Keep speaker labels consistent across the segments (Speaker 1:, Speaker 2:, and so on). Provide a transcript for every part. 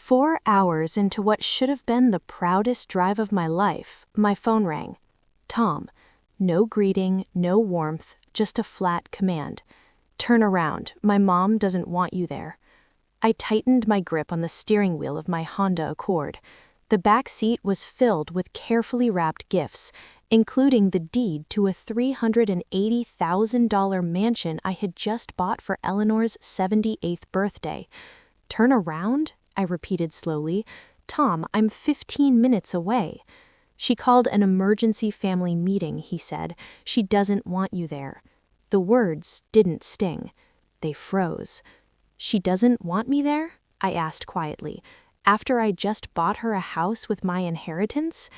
Speaker 1: 4 hours into what should have been the proudest drive of my life, my phone rang. Tom. No greeting, no warmth, just a flat command. Turn around, my mom doesn't want you there. I tightened my grip on the steering wheel of my Honda Accord. The back seat was filled with carefully wrapped gifts, including the deed to a $380,000 mansion I had just bought for Eleanor's 78th birthday. Turn around? I repeated slowly. Tom, I'm 15 minutes away. She called an emergency family meeting, he said. She doesn't want you there. The words didn't sting. They froze. She doesn't want me there? I asked quietly. After I just bought her a house with my inheritance?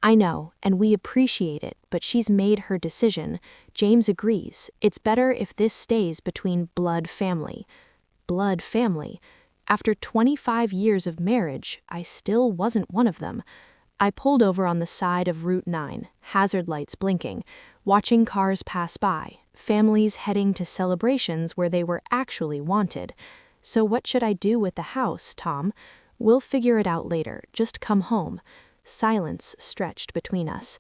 Speaker 1: I know, and we appreciate it, but she's made her decision. James agrees. It's better if this stays between blood family. Blood family. After 25 years of marriage, I still wasn't one of them. I pulled over on the side of Route 9, hazard lights blinking, watching cars pass by, families heading to celebrations where they were actually wanted. So what should I do with the house, Tom? We'll figure it out later. Just come home. Silence stretched between us.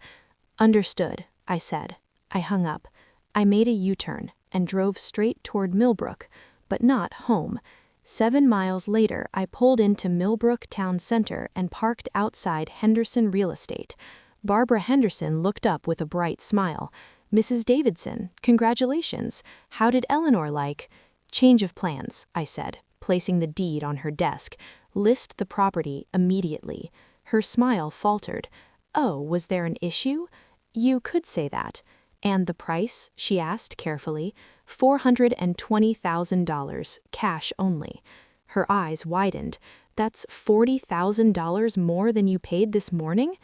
Speaker 1: Understood, I said. I hung up. I made a U-turn and drove straight toward Millbrook, but not home. 7 miles later, I pulled into Millbrook Town Center and parked outside Henderson Real Estate. Barbara Henderson looked up with a bright smile. Mrs. Davidson, congratulations. How did Eleanor like? Change of plans, I said, placing the deed on her desk. List the property immediately. Her smile faltered. Oh, was there an issue? You could say that. And the price? She asked carefully. $420,000, cash only. Her eyes widened. That's $40,000 more than you paid this morning?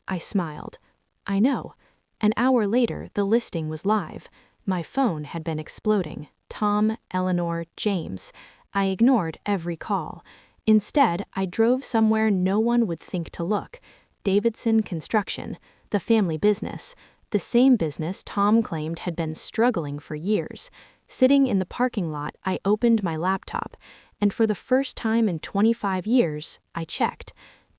Speaker 1: I smiled. I know. An hour later, the listing was live. My phone had been exploding. Tom, Eleanor, James. I ignored every call. Instead, I drove somewhere no one would think to look. Davidson Construction, the family business. The same business Tom claimed had been struggling for years. Sitting in the parking lot, I opened my laptop, and for the first time in 25 years, I checked.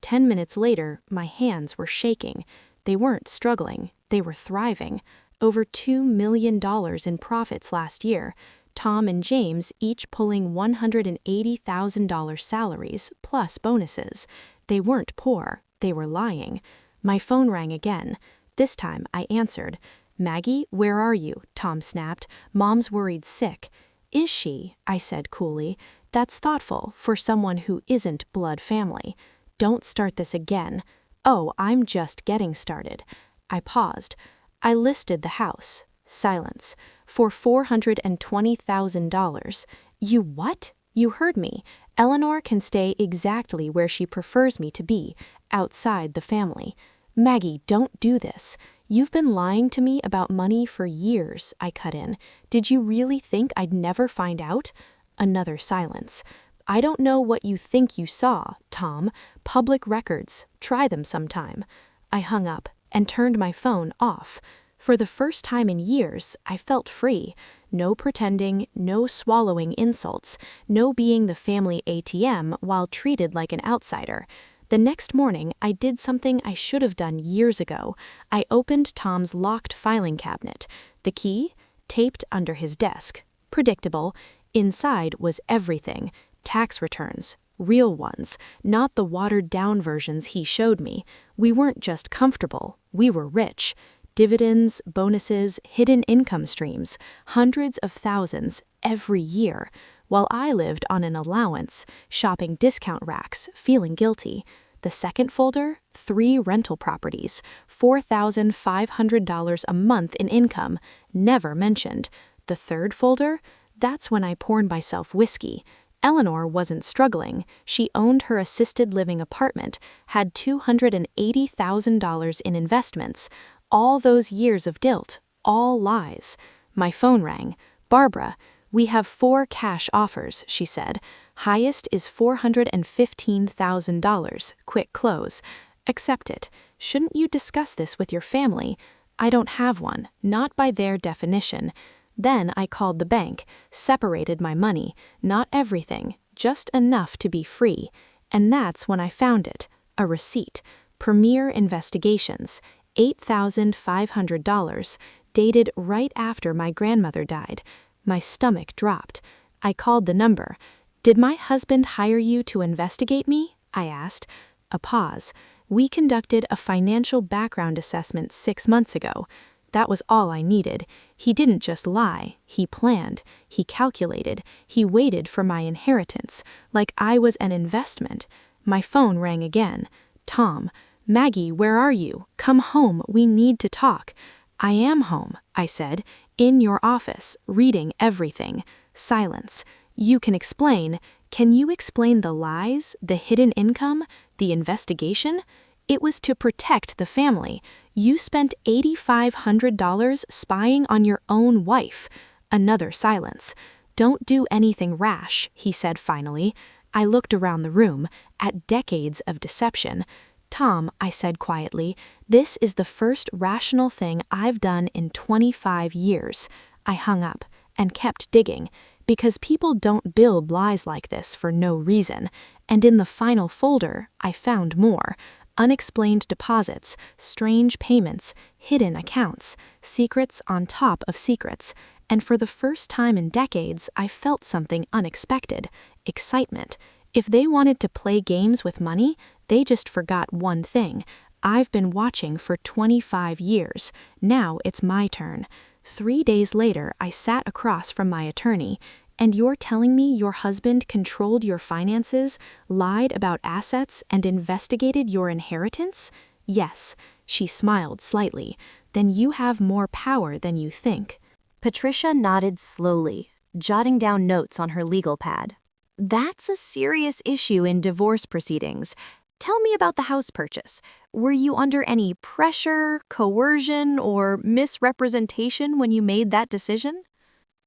Speaker 1: 10 minutes later, my hands were shaking. They weren't struggling, they were thriving. Over $2 million in profits last year. Tom and James each pulling $180,000 salaries plus bonuses. They weren't poor, they were lying. My phone rang again. This time I answered. Maggie, where are you? Tom snapped. Mom's worried sick. Is she? I said coolly. That's thoughtful for someone who isn't blood family. Don't start this again. Oh, I'm just getting started. I paused. I listed the house. Silence. For $420,000. You what? You heard me. Eleanor can stay exactly where she prefers me to be, outside the family. Maggie, don't do this. You've been lying to me about money for years, I cut in. Did you really think I'd never find out? Another silence. I don't know what you think you saw, Tom. Public records. Try them sometime. I hung up and turned my phone off. For the first time in years, I felt free. No pretending, no swallowing insults, no being the family ATM while treated like an outsider. The next morning, I did something I should have done years ago. I opened Tom's locked filing cabinet. The key? Taped under his desk. Predictable. Inside was everything. Tax returns. Real ones. Not the watered-down versions he showed me. We weren't just comfortable. We were rich. Dividends, bonuses, hidden income streams. Hundreds of thousands every year. While I lived on an allowance, shopping discount racks, feeling guilty. The second folder, 3 rental properties, $4,500 a month in income, never mentioned. The third folder, that's when I poured myself whiskey. Eleanor wasn't struggling. She owned her assisted living apartment, had $280,000 in investments. All those years of guilt, all lies. My phone rang. Barbara, we have 4 cash offers, she said. Highest is $415,000. Quick close. Accept it. Shouldn't you discuss this with your family? I don't have one, not by their definition. Then I called the bank, separated my money, not everything, just enough to be free. And that's when I found it, a receipt, Premier Investigations, $8,500, dated right after my grandmother died. My stomach dropped. I called the number. "Did my husband hire you to investigate me?" I asked. A pause. "We conducted a financial background assessment 6 months ago. That was all I needed. He didn't just lie. He planned. He calculated. He waited for my inheritance, like I was an investment." My phone rang again. "Tom, Maggie, where are you? Come home. We need to talk." "I am home," I said. "In your office, reading everything." Silence. "You can explain. Can you explain the lies, the hidden income, the investigation?" "It was to protect the family. You spent $8,500 spying on your own wife." Another silence. "Don't do anything rash," he said finally. I looked around the room, at decades of deception. "Tom," I said quietly, "this is the first rational thing I've done in 25 years. I hung up and kept digging, because people don't build lies like this for no reason. And in the final folder, I found more. Unexplained deposits, strange payments, hidden accounts, secrets on top of secrets. And for the first time in decades, I felt something unexpected: excitement. If they wanted to play games with money, they just forgot one thing. I've been watching for 25 years. Now it's my turn. 3 days later, I sat across from my attorney. "And you're telling me your husband controlled your finances, lied about assets, and investigated your inheritance?" "Yes." She smiled slightly. "Then you have more power than you think." Patricia nodded slowly, jotting down notes on her legal pad. "That's a serious issue in divorce proceedings. Tell me about the house purchase. Were you under any pressure, coercion, or misrepresentation when you made that decision?"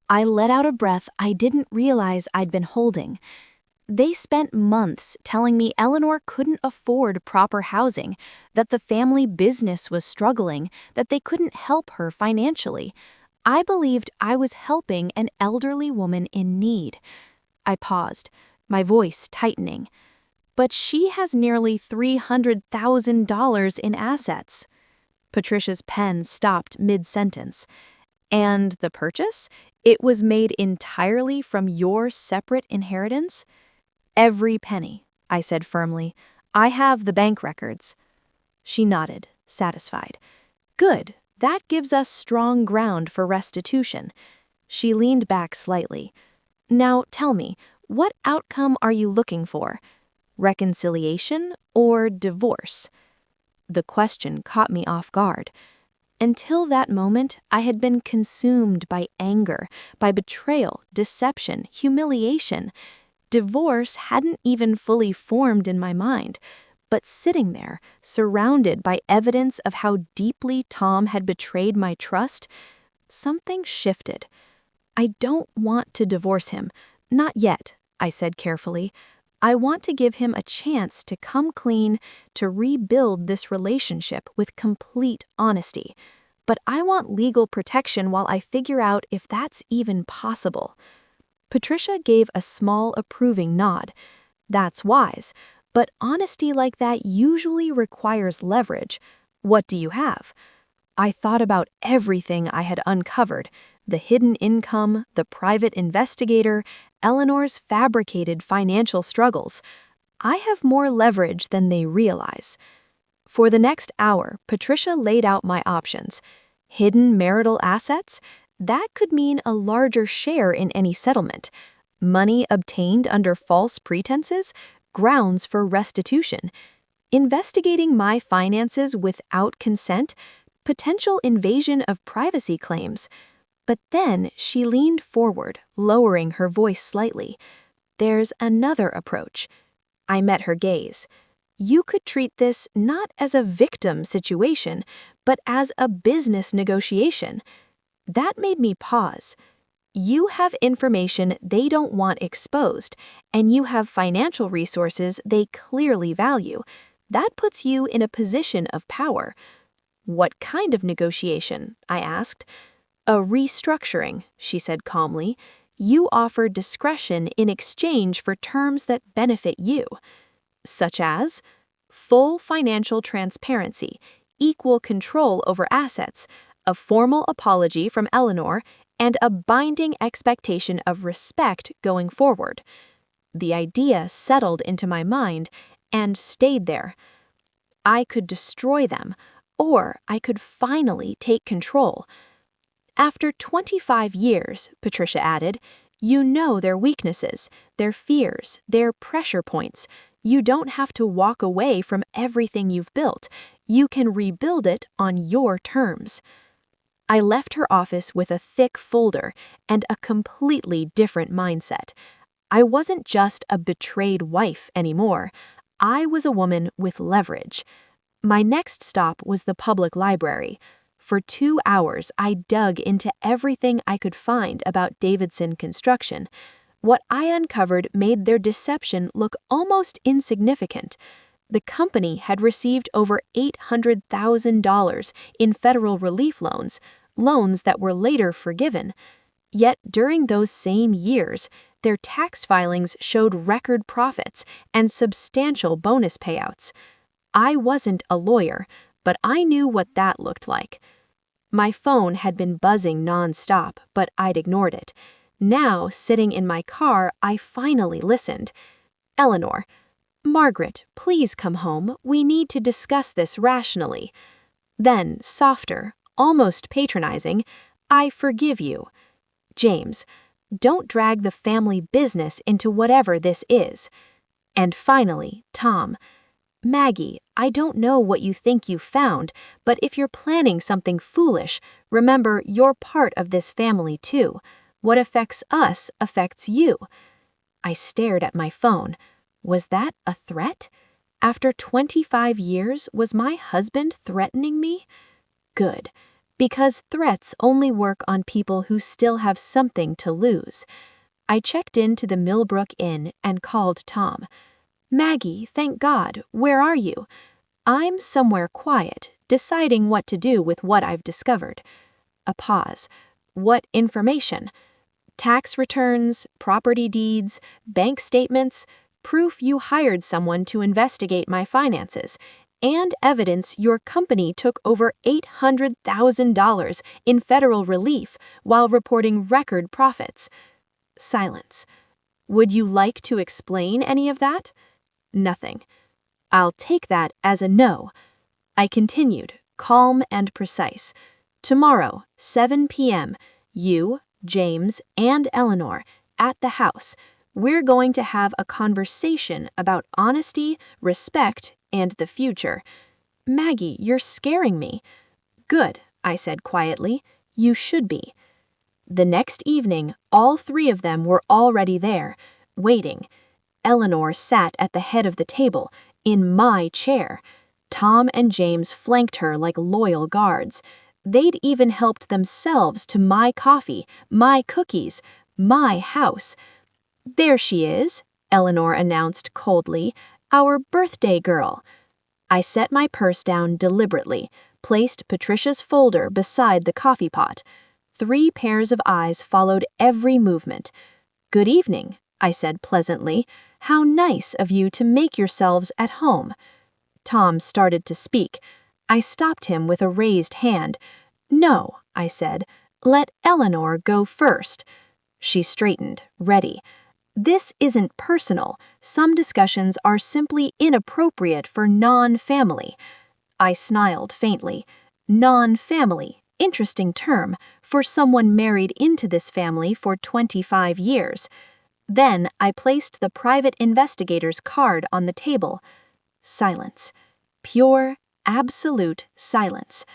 Speaker 1: I let out a breath I didn't realize I'd been holding. "They spent months telling me Eleanor couldn't afford proper housing, that the family business was struggling, that they couldn't help her financially. I believed I was helping an elderly woman in need." I paused, my voice tightening. "But she has nearly $300,000 in assets." Patricia's pen stopped mid-sentence. "And the purchase? It was made entirely from your separate inheritance?" "Every penny," I said firmly. "I have the bank records." She nodded, satisfied. "Good. That gives us strong ground for restitution." She leaned back slightly. "Now tell me, what outcome are you looking for? Reconciliation or divorce?" The question caught me off guard. Until that moment, I had been consumed by anger, by betrayal, deception, humiliation. Divorce hadn't even fully formed in my mind, but sitting there, surrounded by evidence of how deeply Tom had betrayed my trust, something shifted. "I don't want to divorce him. Not yet," I said carefully. "I want to give him a chance to come clean, to rebuild this relationship with complete honesty. But I want legal protection while I figure out if that's even possible." Patricia gave a small approving nod. "That's wise. But honesty like that usually requires leverage. What do you have?" I thought about everything I had uncovered: the hidden income, the private investigator, Eleanor's fabricated financial struggles. I have more leverage than they realize. For the next hour, Patricia laid out my options. Hidden marital assets? That could mean a larger share in any settlement. Money obtained under false pretenses? Grounds for restitution. Investigating my finances without consent? Potential invasion of privacy claims. But then she leaned forward, lowering her voice slightly. "There's another approach." I met her gaze. "You could treat this not as a victim situation, but as a business negotiation." That made me pause. "You have information they don't want exposed, and you have financial resources they clearly value. That puts you in a position of power." "What kind of negotiation?" I asked. "A restructuring," she said calmly. "You offer discretion in exchange for terms that benefit you." such as full financial transparency, equal control over assets, a formal apology from Eleanor, and a binding expectation of respect going forward. The idea settled into my mind and stayed there. I could destroy them, or I could finally take control. After 25 years, Patricia added, you know their weaknesses, their fears, their pressure points. You don't have to walk away from everything you've built. You can rebuild it on your terms. I left her office with a thick folder and a completely different mindset. I wasn't just a betrayed wife anymore. I was a woman with leverage. My next stop was the public library. For 2 hours, I dug into everything I could find about Davidson Construction. What I uncovered made their deception look almost insignificant. The company had received over $800,000 in federal relief loans, loans that were later forgiven. Yet during those same years, their tax filings showed record profits and substantial bonus payouts. I wasn't a lawyer, but I knew what that looked like. My phone had been buzzing nonstop, but I'd ignored it. Now, sitting in my car, I finally listened. Eleanor, Margaret, please come home. We need to discuss this rationally. Then, softer, almost patronizing, I forgive you. James, don't drag the family business into whatever this is. And finally, Tom, Maggie, I don't know what you think you found, but if you're planning something foolish, remember you're part of this family too. What affects us affects you. I stared at my phone. Was that a threat? After 25 years, was my husband threatening me? Good, because threats only work on people who still have something to lose. I checked into the Millbrook Inn and called Tom. Maggie, thank God, where are you? I'm somewhere quiet, deciding what to do with what I've discovered. A pause. What information? Tax returns, property deeds, bank statements, proof you hired someone to investigate my finances, and evidence your company took over $800,000 in federal relief while reporting record profits. Silence. Would you like to explain any of that? Nothing. I'll take that as a no. I continued, calm and precise. Tomorrow, 7 p.m., you, James, and Eleanor, at the house. We're going to have a conversation about honesty, respect, and the future. Maggie, you're scaring me. Good, I said quietly. You should be. The next evening, all 3 of them were already there, waiting. Eleanor sat at the head of the table, in my chair. Tom and James flanked her like loyal guards. They'd even helped themselves to my coffee, my cookies, my house. There she is, Eleanor announced coldly, our birthday girl. I set my purse down deliberately, placed Patricia's folder beside the coffee pot. 3 pairs of eyes followed every movement. Good evening, I said pleasantly. How nice of you to make yourselves at home. Tom started to speak. I stopped him with a raised hand. No, I said. Let Eleanor go first. She straightened, ready. This isn't personal. Some discussions are simply inappropriate for non-family. I snarled faintly. Non-family. Interesting term for someone married into this family for 25 years. Then I placed the private investigator's card on the table. Silence. Pure, absolute silence.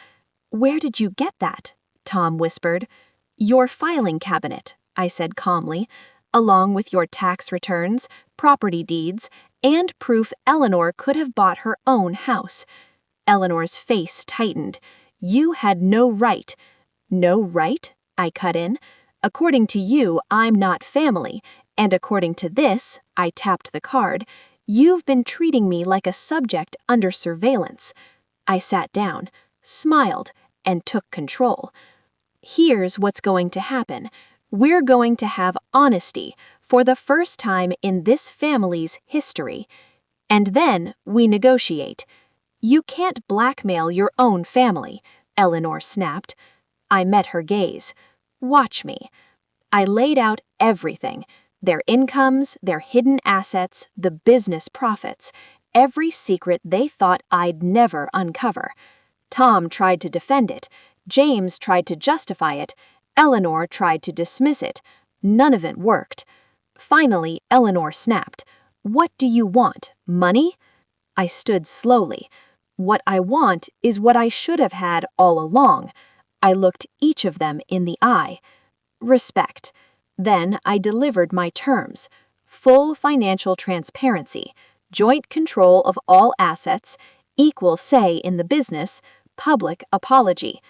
Speaker 1: Where did you get that? Tom whispered. Your filing cabinet, I said calmly, along with your tax returns, property deeds, and proof Eleanor could have bought her own house. Eleanor's face tightened. You had no right. No right? I cut in. According to you, I'm not family, and according to this, I tapped the card, you've been treating me like a subject under surveillance. I sat down, smiled, and took control. Here's what's going to happen. We're going to have honesty for the first time in this family's history. And then we negotiate. You can't blackmail your own family, Eleanor snapped. I met her gaze. Watch me. I laid out everything. Their incomes, their hidden assets, the business profits, every secret they thought I'd never uncover. Tom tried to defend it. James tried to justify it. Eleanor tried to dismiss it. None of it worked. Finally, Eleanor snapped. What do you want? Money? I stood slowly. What I want is what I should have had all along. I looked each of them in the eye. Respect. Then I delivered my terms. Full financial transparency, joint control of all assets, equal say in the business, public apology.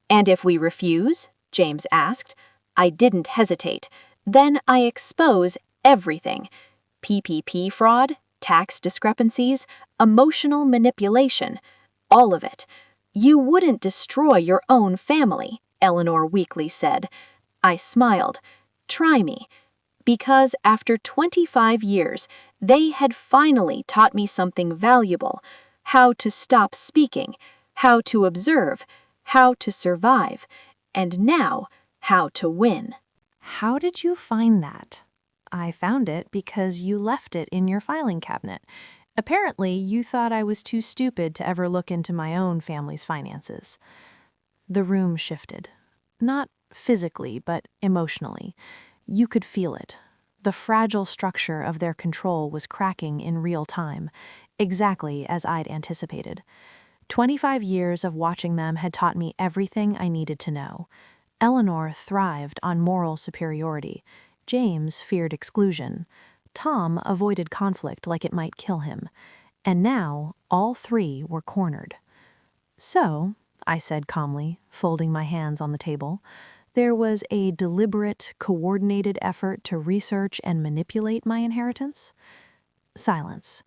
Speaker 1: And if we refuse? James asked. I didn't hesitate. Then I expose everything. PPP fraud, tax discrepancies, emotional manipulation, all of it. You wouldn't destroy your own family, Eleanor weakly said. I smiled. Try me. Because after 25 years, they had finally taught me something valuable: how to stop speaking, how to observe, how to survive, and now how to win.
Speaker 2: How did you find that? I found it because you left it in your filing cabinet. Apparently, you thought I was too stupid to ever look into my own family's finances. The room shifted. Not physically, but emotionally. You could feel it. The fragile structure of their control was cracking in real time, exactly as I'd anticipated. 25 years of watching them had taught me everything I needed to know. Eleanor thrived on moral superiority. James feared exclusion. Tom avoided conflict like it might kill him. And now, all three were cornered. So, I said calmly, folding my hands on the table, there was a deliberate, coordinated effort to research and manipulate my inheritance? Silence.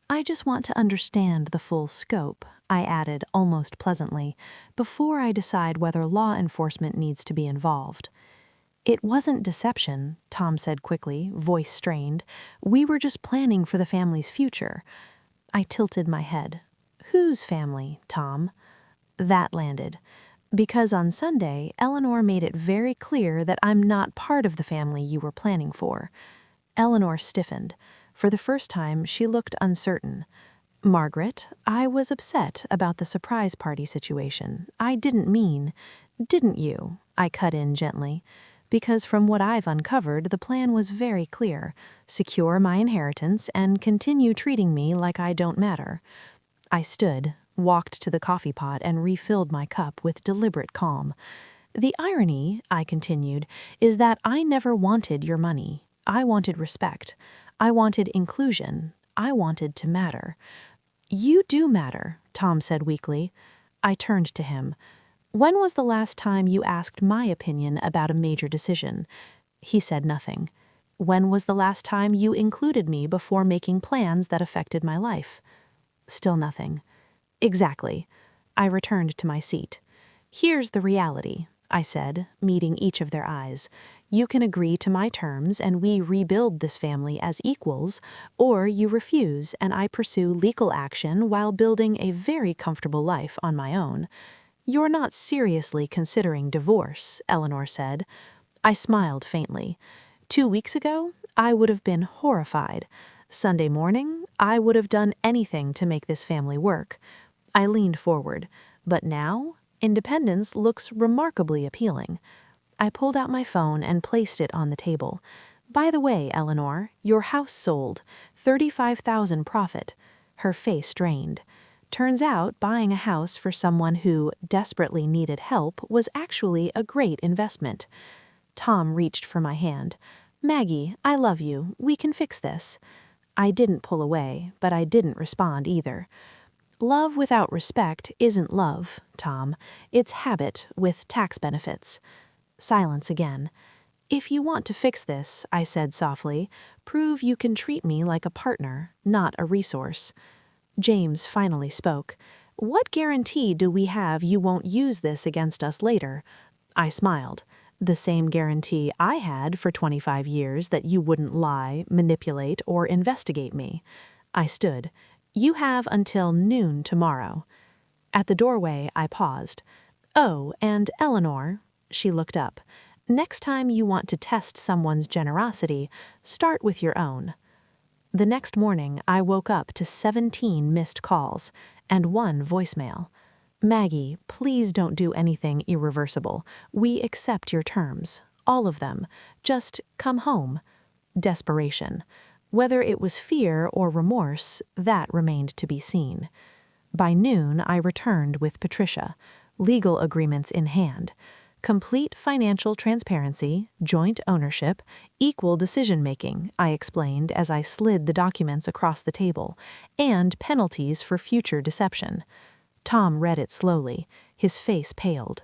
Speaker 2: I just want to understand the full scope, I added almost pleasantly, before I decide whether law enforcement needs to be involved. It wasn't deception, Tom said quickly, voice strained. We were just planning for the family's future. I tilted my head. Whose family, Tom? That landed. Because on Sunday, Eleanor made it very clear that I'm not part of the family you were planning for. Eleanor stiffened. For the first time, she looked uncertain. Margaret, I was upset about the surprise party situation. I didn't mean. Didn't you? I cut in gently. Because from what I've uncovered, the plan was very clear. Secure my inheritance and continue treating me like I don't matter. I stood, walked to the coffee pot and refilled my cup with deliberate calm. The irony, I continued, is that I never wanted your money. I wanted respect. I wanted inclusion. I wanted to matter. You do matter, Tom said weakly. I turned to him. When was the last time you asked my opinion about a major decision? He said nothing. When was the last time you included me before making plans that affected my life? Still nothing. Exactly. I returned to my seat. Here's the reality, I said, meeting each of their eyes. You can agree to my terms and we rebuild this family as equals, or you refuse and I pursue legal action while building a very comfortable life on my own. You're not seriously considering divorce, Eleanor said. I smiled faintly. 2 weeks ago, I would have been horrified. Sunday morning, I would have done anything to make this family work. I leaned forward. But now, independence looks remarkably appealing. I pulled out my phone and placed it on the table. By the way, Eleanor, your house sold. $35,000 profit. Her face drained. Turns out buying a house for someone who desperately needed help was actually a great investment. Tom reached for my hand. Maggie, I love you. We can fix this. I didn't pull away, but I didn't respond either. Love without respect isn't love, Tom. It's habit with tax benefits. Silence again. If you want to fix this, I said softly, prove you can treat me like a partner, not a resource. James finally spoke. What guarantee do we have you won't use this against us later? I smiled. The same guarantee I had for 25 years that you wouldn't lie, manipulate, or investigate me. I stood. You have until noon tomorrow. At the doorway, I paused. Oh, and Eleanor, she looked up. Next time you want to test someone's generosity, start with your own. The next morning, I woke up to 17 missed calls and 1 voicemail. Maggie, please don't do anything irreversible. We accept your terms. All of them. Just come home. Desperation. Whether it was fear or remorse, that remained to be seen. By noon, I returned with Patricia, legal agreements in hand. Complete financial transparency, joint ownership, equal decision-making, I explained as I slid the documents across the table, and penalties for future deception. Tom read it slowly. His face paled.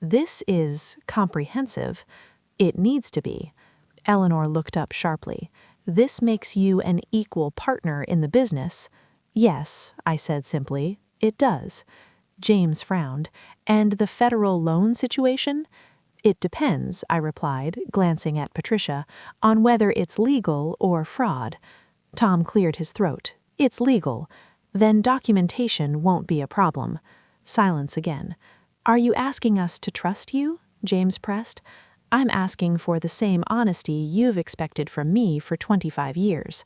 Speaker 2: This is comprehensive. It needs to be. Eleanor looked up sharply. This makes you an equal partner in the business. Yes, I said simply, it does. James frowned. And the federal loan situation? It depends, I replied, glancing at Patricia, on whether it's legal or fraud. Tom cleared his throat. It's legal. Then documentation won't be a problem. Silence again. Are you asking us to trust you? James pressed. I'm asking for the same honesty you've expected from me for 25 years.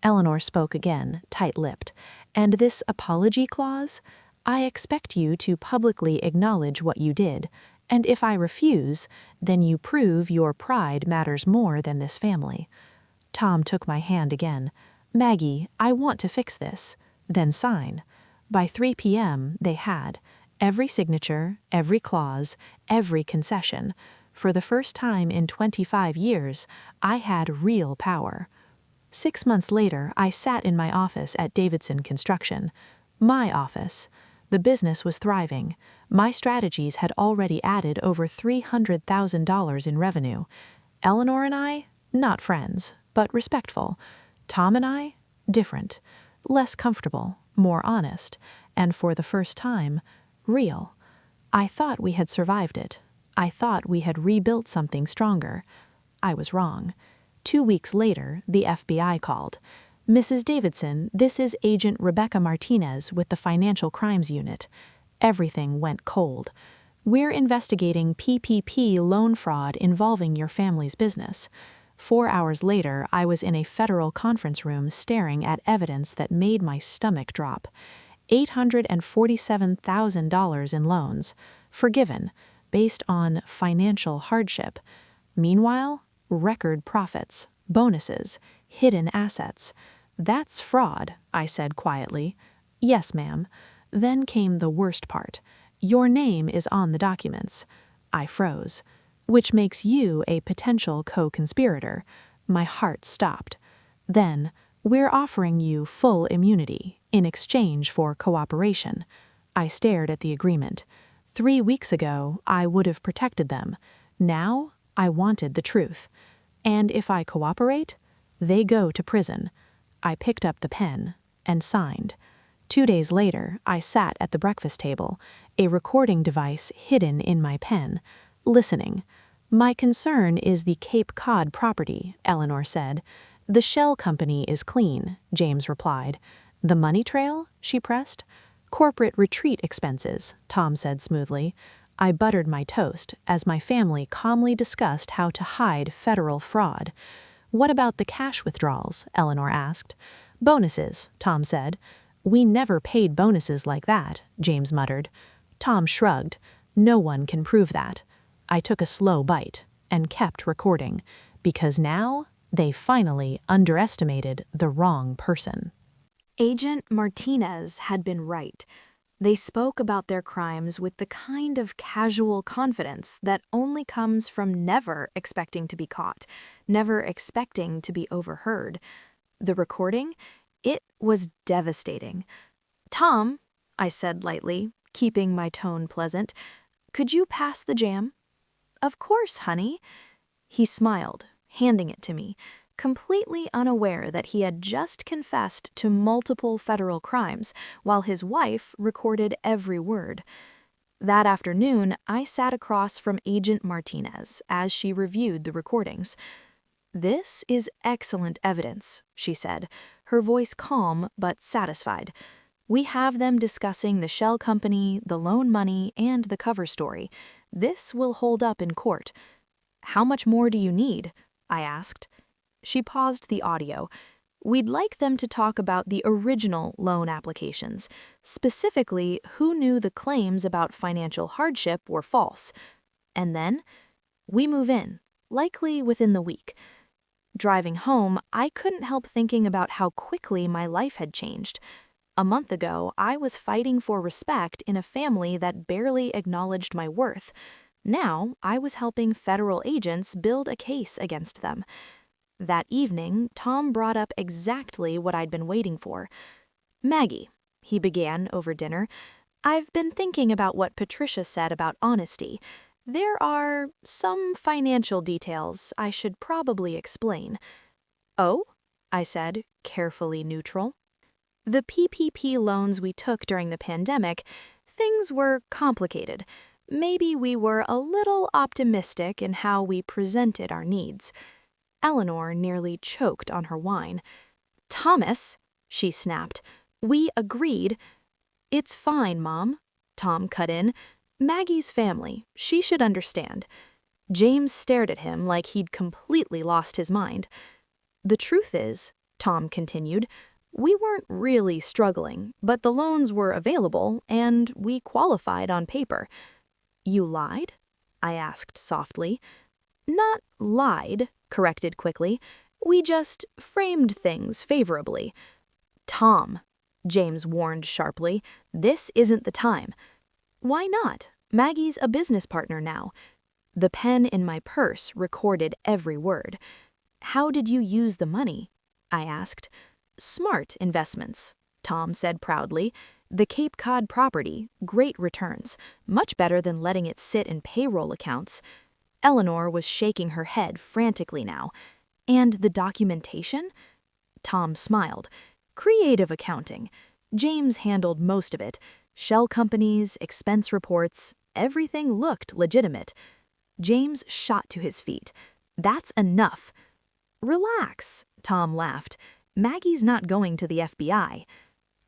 Speaker 2: Eleanor spoke again, tight-lipped. And this apology clause? I expect you to publicly acknowledge what you did, and if I refuse, then you prove your pride matters more than this family. Tom took my hand again. Maggie, I want to fix this. Then sign. By 3 p.m., they had. Every signature, every clause, every concession. For the first time in 25 years, I had real power. 6 months later, I sat in my office at Davidson Construction. My office. The business was thriving. My strategies had already added over $300,000 in revenue. Eleanor and I, not friends, but respectful. Tom and I, different. Less comfortable, more honest, and for the first time, real. I thought we had survived it. I thought we had rebuilt something stronger. I was wrong. 2 weeks later, the FBI called. Mrs. Davidson, this is Agent Rebecca Martinez with the Financial Crimes Unit. Everything went cold. We're investigating PPP loan fraud involving your family's business. 4 hours later, I was in a federal conference room staring at evidence that made my stomach drop. $847,000 in loans, forgiven, based on financial hardship. Meanwhile, record profits, bonuses, hidden assets. That's fraud, I said quietly. Yes, ma'am. Then came the worst part. Your name is on the documents. I froze. Which makes you a potential co-conspirator. My heart stopped. Then, we're offering you full immunity in exchange for cooperation. I stared at the agreement. 3 weeks ago, I would have protected them. Now, I wanted the truth. And if I cooperate, they go to prison. I picked up the pen and signed. 2 days later, I sat at the breakfast table, a recording device hidden in my pen, listening. My concern is the Cape Cod property, Eleanor said. The shell company is clean, James replied. The money trail? She pressed. Corporate retreat expenses, Tom said smoothly. I buttered my toast as my family calmly discussed how to hide federal fraud. What about the cash withdrawals? Eleanor asked. Bonuses, Tom said. We never paid bonuses like that, James muttered. Tom shrugged. No one can prove that. I took a slow bite and kept recording, because now they finally underestimated the wrong person.
Speaker 1: Agent Martinez had been right. They spoke about their crimes with the kind of casual confidence that only comes from never expecting to be caught, never expecting to be overheard. The recording? It was devastating. Tom, I said lightly, keeping my tone pleasant, could you pass the jam? Of course, honey. He smiled, handing it to me, completely unaware that he had just confessed to multiple federal crimes, while his wife recorded every word. That afternoon, I sat across from Agent Martinez as she reviewed the recordings. This is excellent evidence, she said, her voice calm but satisfied. "We have them discussing the shell company, the loan money, and the cover story. This will hold up in court." "How much more do you need?" I asked. She paused the audio. "We'd like them to talk about the original loan applications, specifically who knew the claims about financial hardship were false. And then we move in, likely within the week." Driving home, I couldn't help thinking about how quickly my life had changed. A month ago, I was fighting for respect in a family that barely acknowledged my worth. Now, I was helping federal agents build a case against them. That evening, Tom brought up exactly what I'd been waiting for. "Maggie," he began over dinner, "I've been thinking about what Patricia said about honesty. There are some financial details I should probably explain." "Oh?" I said, carefully neutral. "The PPP loans we took during the pandemic, things were complicated. Maybe we were a little optimistic in how we presented our needs." Eleanor nearly choked on her wine. "Thomas," she snapped, "we agreed—" "It's fine, Mom," Tom cut in. "Maggie's family, she should understand." James stared at him like he'd completely lost his mind. "The truth is," Tom continued, "we weren't really struggling, but the loans were available and we qualified on paper." "You lied?" I asked softly. "Not lied," corrected quickly. "We just framed things favorably." "Tom," James warned sharply, "this isn't the time." "Why not? Maggie's a business partner now." The pen in my purse recorded every word. "How did you use the money?" I asked. "Smart investments," Tom said proudly. "The Cape Cod property, great returns, much better than letting it sit in payroll accounts." Eleanor was shaking her head frantically now. "And the documentation?" Tom smiled. "Creative accounting. James handled most of it. Shell companies, expense reports, everything looked legitimate." James shot to his feet. "That's enough." "Relax," Tom laughed. "Maggie's not going to the FBI."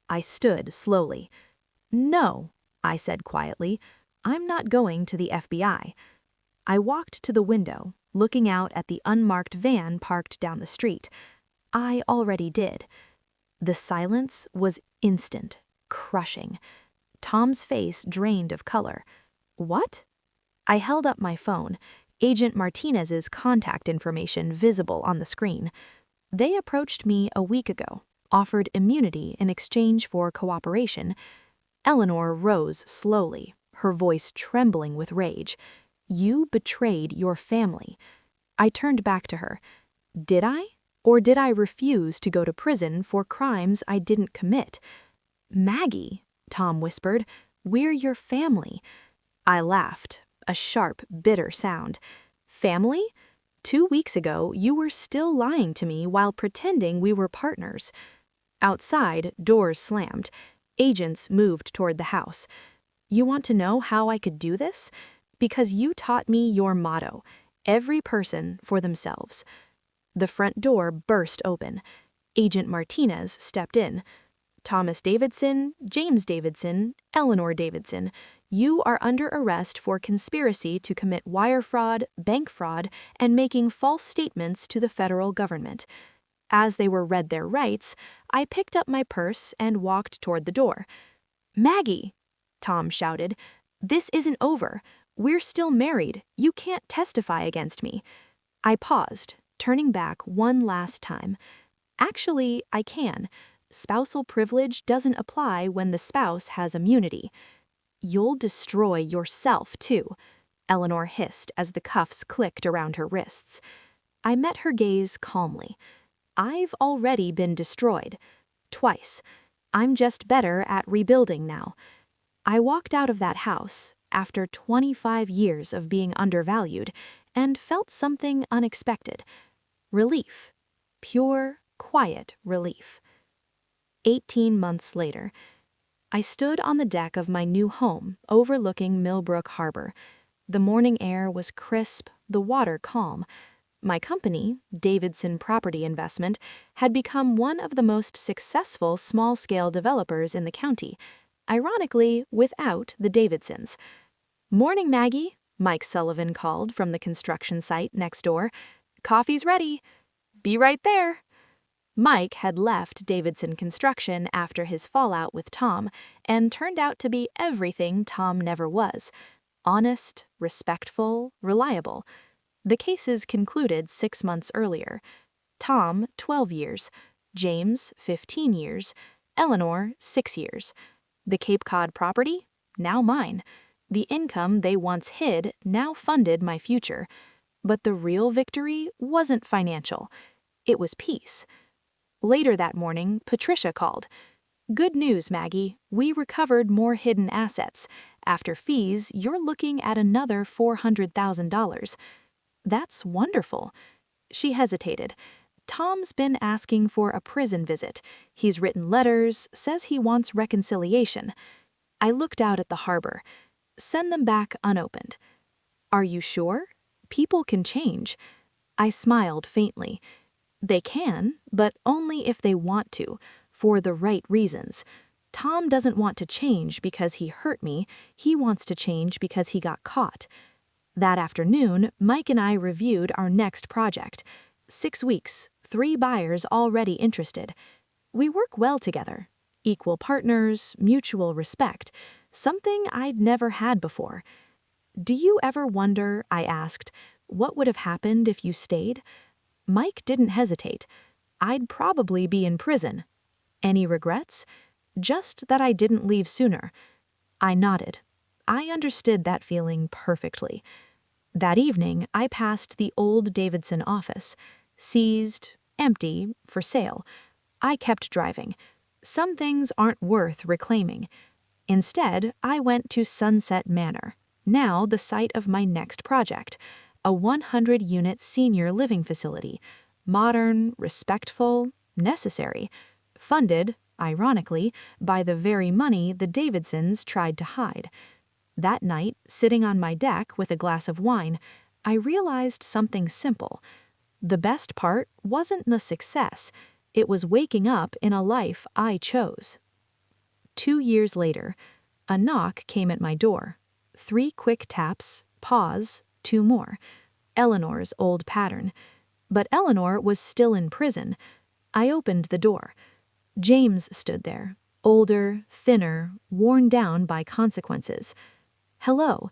Speaker 1: I stood slowly. "No," I said quietly, "I'm not going to the FBI." I walked to the window, looking out at the unmarked van parked down the street. I already did. The silence was instant, crushing. Tom's face drained of color. "What?" I held up my phone, Agent Martinez's contact information visible on the screen. "They approached me a week ago, offered immunity in exchange for cooperation." Eleanor rose slowly, her voice trembling with rage. "You betrayed your family." I turned back to her. "Did I? Or did I refuse to go to prison for crimes I didn't commit?" "Maggie," Tom whispered, "we're your family." I laughed, a sharp, bitter sound. "Family? 2 weeks ago, you were still lying to me while pretending we were partners." Outside, doors slammed. Agents moved toward the house. "You want to know how I could do this? Because you taught me your motto, every person for themselves." The front door burst open. Agent Martinez stepped in. "Thomas Davidson, James Davidson, Eleanor Davidson, you are under arrest for conspiracy to commit wire fraud, bank fraud, and making false statements to the federal government." As they were read their rights, I picked up my purse and walked toward the door. "Maggie," Tom shouted, "this isn't over. We're still married. You can't testify against me." I paused, turning back one last time. "Actually, I can. Spousal privilege doesn't apply when the spouse has immunity." "You'll destroy yourself, too," Eleanor hissed as the cuffs clicked around her wrists. I met her gaze calmly. "I've already been destroyed. Twice. I'm just better at rebuilding now." I walked out of that house, after 25 years of being undervalued, and felt something unexpected. Relief. Pure, quiet relief. 18 months later, I stood on the deck of my new home overlooking Millbrook Harbor. The morning air was crisp, the water calm. My company, Davidson Property Investment, had become one of the most successful small-scale developers in the county, ironically without the Davidsons. "Morning, Maggie," Mike Sullivan called from the construction site next door. "Coffee's ready. Be right there." Mike had left Davidson Construction after his fallout with Tom and turned out to be everything Tom never was: honest, respectful, reliable. The cases concluded 6 months earlier. Tom, 12 years. James, 15 years. Eleanor, 6 years. The Cape Cod property? Now mine. The income they once hid now funded my future. But the real victory wasn't financial. It was peace. Later that morning, Patricia called. "Good news, Maggie. We recovered more hidden assets. After fees, you're looking at another $400,000. "That's wonderful." She hesitated. "Tom's been asking for a prison visit. He's written letters, says he wants reconciliation." I looked out at the harbor. "Send them back unopened." "Are you sure? People can change." I smiled faintly. "They can, but only if they want to, for the right reasons. Tom doesn't want to change because he hurt me. He wants to change because he got caught." That afternoon, Mike and I reviewed our next project. 6 weeks, 3 buyers already interested. We work well together. Equal partners, mutual respect. Something I'd never had before. "Do you ever wonder," I asked, "what would have happened if you stayed?" Mike didn't hesitate. "I'd probably be in prison." "Any regrets?" "Just that I didn't leave sooner." I nodded. I understood that feeling perfectly. That evening, I passed the old Davidson office. Seized, empty, for sale. I kept driving. Some things aren't worth reclaiming. Instead, I went to Sunset Manor, now the site of my next project, a 100-unit senior living facility. Modern, respectful, necessary. Funded, ironically, by the very money the Davidsons tried to hide. That night, sitting on my deck with a glass of wine, I realized something simple. The best part wasn't the success. It was waking up in a life I chose. 2 years later, a knock came at my door. 3 quick taps, pause, 2 more. Eleanor's old pattern. But Eleanor was still in prison. I opened the door. James stood there, older, thinner, worn down by consequences. "Hello."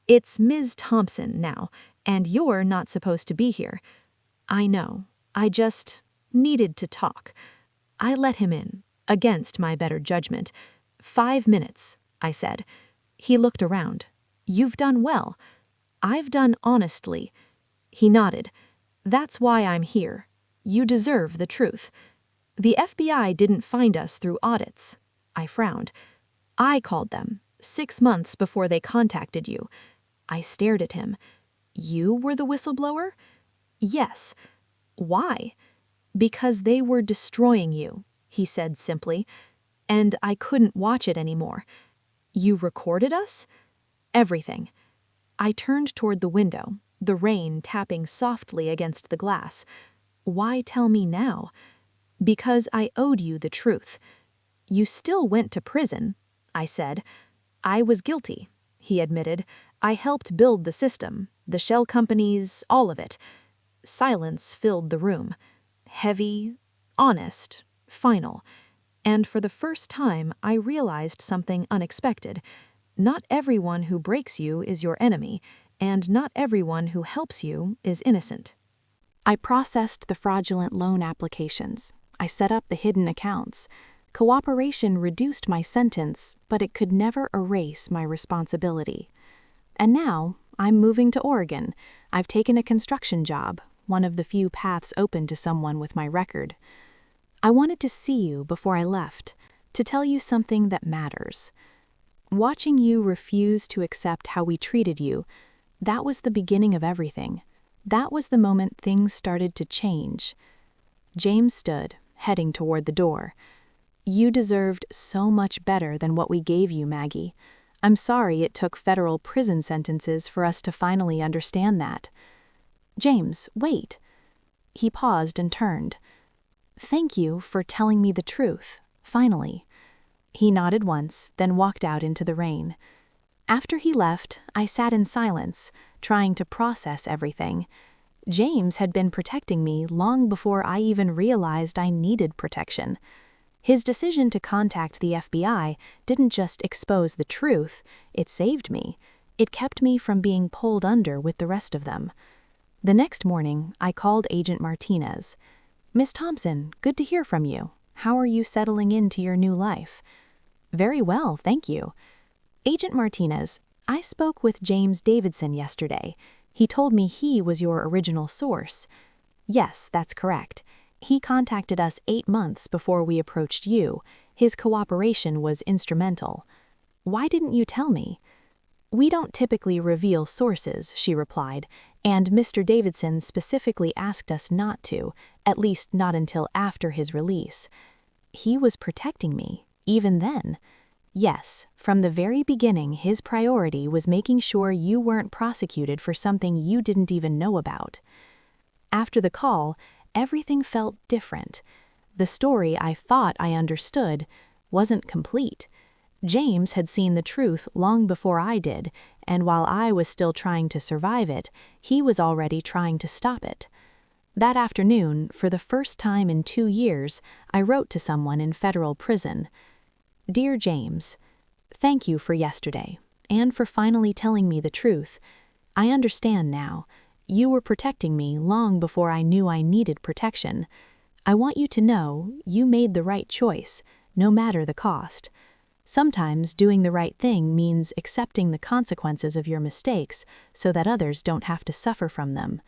Speaker 1: "It's Ms. Thompson now, and you're not supposed to be here." "I know. I just needed to talk." I let him in, against my better judgment. "5 minutes," I said. He looked around. "You've done well." "I've done honestly." He nodded. "That's why I'm here. You deserve the truth." "The FBI didn't find us through audits." I frowned. "I called them. 6 months before they contacted you." I stared at him. "You were the whistleblower?" "Yes." "Why?" "Because they were destroying you," he said simply. "And I couldn't watch it anymore." "You recorded us?" "Everything." I turned toward the window, the rain tapping softly against the glass. "Why tell me now?" "Because I owed you the truth." "You still went to prison," I said. "I was guilty," he admitted. "I helped build the system, the shell companies, all of it." Silence filled the room. Heavy, honest, final. And for the first time, I realized something unexpected. Not everyone who breaks you is your enemy, and not everyone who helps you is innocent. I processed the fraudulent loan applications. I set up the hidden accounts. Cooperation reduced my sentence, but it could never erase my responsibility. And now, I'm moving to Oregon. I've taken a construction job, one of the few paths open to someone with my record. I wanted to see you before I left, to tell you something that matters. Watching you refuse to accept how we treated you, that was the beginning of everything. That was the moment things started to change. James stood, heading toward the door. "You deserved so much better than what we gave you, Maggie. I'm sorry it took federal prison sentences for us to finally understand that." James, wait. He paused and turned. Thank you for telling me the truth, finally. He nodded once, then walked out into the rain. After he left, I sat in silence, trying to process everything. James had been protecting me long before I even realized I needed protection. His decision to contact the FBI didn't just expose the truth, it saved me. It kept me from being pulled under with the rest of them. The next morning, I called Agent Martinez. Miss Thompson, good to hear from you. How are you settling into your new life? Very well, thank you. Agent Martinez, I spoke with James Davidson yesterday. He told me he was your original source. Yes, that's correct. He contacted us 8 months before we approached you. His cooperation was instrumental. Why didn't you tell me? We don't typically reveal sources, she replied, and Mr. Davidson specifically asked us not to, at least not until after his release. He was protecting me, even then. Yes, from the very beginning, his priority was making sure you weren't prosecuted for something you didn't even know about. After the call, everything felt different. The story I thought I understood wasn't complete. James had seen the truth long before I did, and while I was still trying to survive it, he was already trying to stop it. That afternoon, for the first time in 2 years, I wrote to someone in federal prison. Dear James, thank you for yesterday, and for finally telling me the truth. I understand now. You were protecting me long before I knew I needed protection. I want you to know you made the right choice, no matter the cost. Sometimes doing the right thing means accepting the consequences of your mistakes so that others don't have to suffer from them.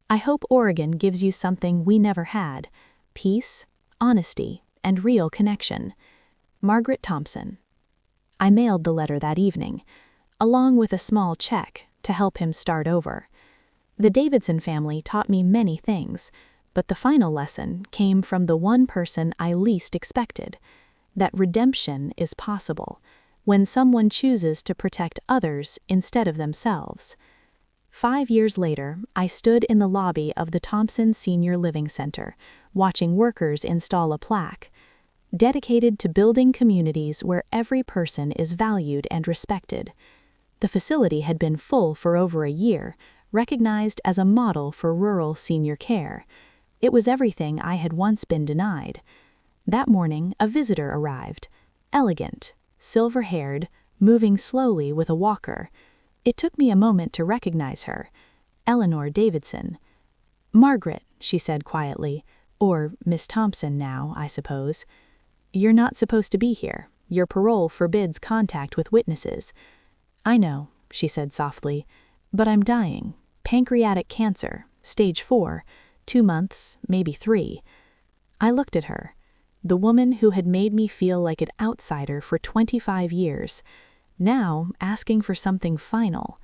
Speaker 1: I hope Oregon gives you something we never had: peace, honesty, and real connection. Margaret Thompson. I mailed the letter that evening, along with a small check to help him start over. The Davidson family taught me many things, but the final lesson came from the one person I least expected: that redemption is possible when someone chooses to protect others instead of themselves. 5 years later, I stood in the lobby of the Thompson Senior Living Center, watching workers install a plaque, dedicated to building communities where every person is valued and respected. The facility had been full for over a year, recognized as a model for rural senior care. It was everything I had once been denied. That morning, a visitor arrived, elegant, silver-haired, moving slowly with a walker. It took me a moment to recognize her. Eleanor Davidson. Margaret, she said quietly, or Miss Thompson now, I suppose. You're not supposed to be here. Your parole forbids contact with witnesses. I know, she said softly, but I'm dying. Pancreatic cancer, stage 4, 2 months, maybe 3. I looked at her, the woman who had made me feel like an outsider for 25 years, now asking for something final.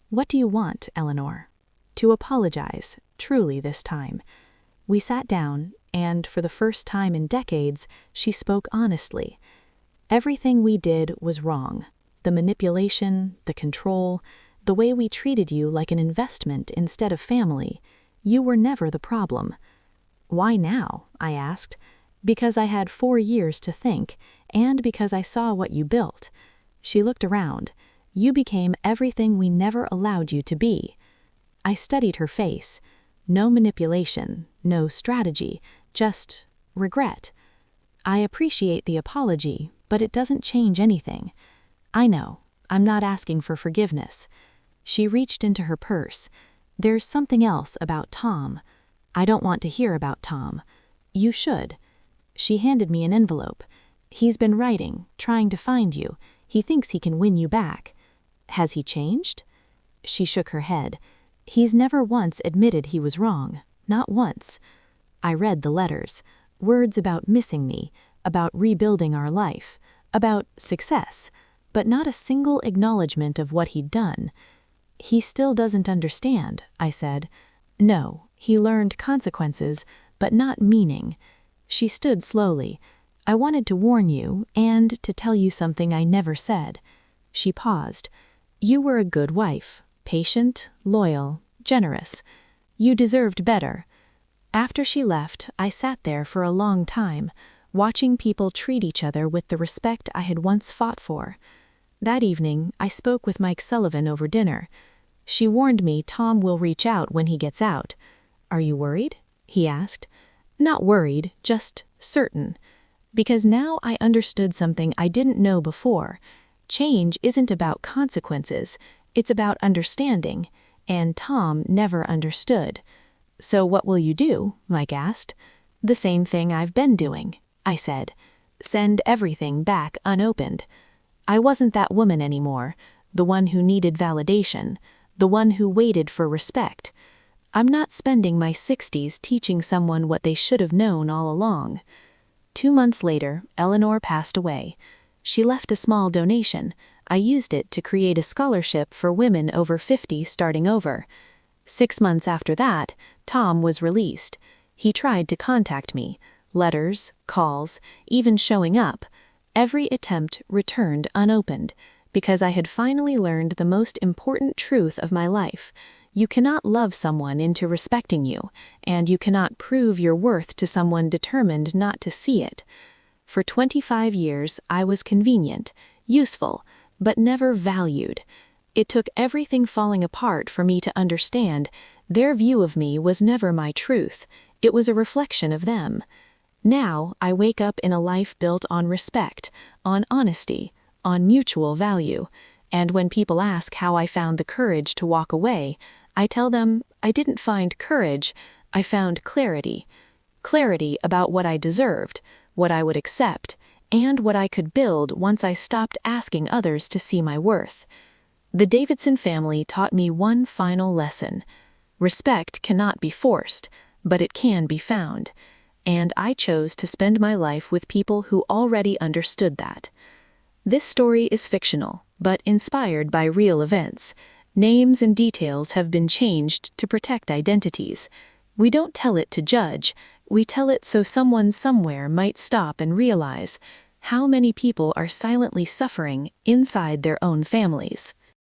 Speaker 1: What do you want, Eleanor? To apologize, truly this time. We sat down, and for the first time in decades, she spoke honestly. Everything we did was wrong. The manipulation, the control, the way we treated you like an investment instead of family. You were never the problem. Why now? I asked. Because I had 4 years to think, and because I saw what you built. She looked around. You became everything we never allowed you to be. I studied her face. No manipulation, no strategy, just regret. I appreciate the apology, but it doesn't change anything. I know, I'm not asking for forgiveness. She reached into her purse. There's something else about Tom. I don't want to hear about Tom. You should. She handed me an envelope. He's been writing, trying to find you. He thinks he can win you back. Has he changed? She shook her head. He's never once admitted he was wrong. Not once. I read the letters. Words about missing me, about rebuilding our life, about success, but not a single acknowledgement of what he'd done. He still doesn't understand, I said. No, he learned consequences, but not meaning. She stood slowly. I wanted to warn you and to tell you something I never said. She paused. You were a good wife, patient, loyal, generous. You deserved better." After she left, I sat there for a long time, watching people treat each other with the respect I had once fought for. That evening, I spoke with Mike Sullivan over dinner. She warned me Tom will reach out when he gets out. "Are you worried?" he asked. Not worried, just certain. Because now I understood something I didn't know before. Change isn't about consequences, it's about understanding, and Tom never understood. "So what will you do?" Mike asked. "The same thing I've been doing," I said. "Send everything back unopened." I wasn't that woman anymore, the one who needed validation, the one who waited for respect. I'm not spending my 60s teaching someone what they should have known all along. 2 months later, Eleanor passed away. She left a small donation. I used it to create a scholarship for women over 50 starting over. 6 months after that, Tom was released. He tried to contact me. Letters, calls, even showing up. Every attempt returned unopened, because I had finally learned the most important truth of my life. You cannot love someone into respecting you, and you cannot prove your worth to someone determined not to see it. For 25 years, I was convenient, useful, but never valued. It took everything falling apart for me to understand their view of me was never my truth. It was a reflection of them. Now, I wake up in a life built on respect, on honesty, on mutual value. And when people ask how I found the courage to walk away, I tell them I didn't find courage, I found clarity. Clarity about what I deserved, what I would accept, and what I could build once I stopped asking others to see my worth. The Davidson family taught me one final lesson. Respect cannot be forced, but it can be found. And I chose to spend my life with people who already understood that. This story is fictional, but inspired by real events. Names and details have been changed to protect identities. We don't tell it to judge, we tell it so someone somewhere might stop and realize how many people are silently suffering inside their own families.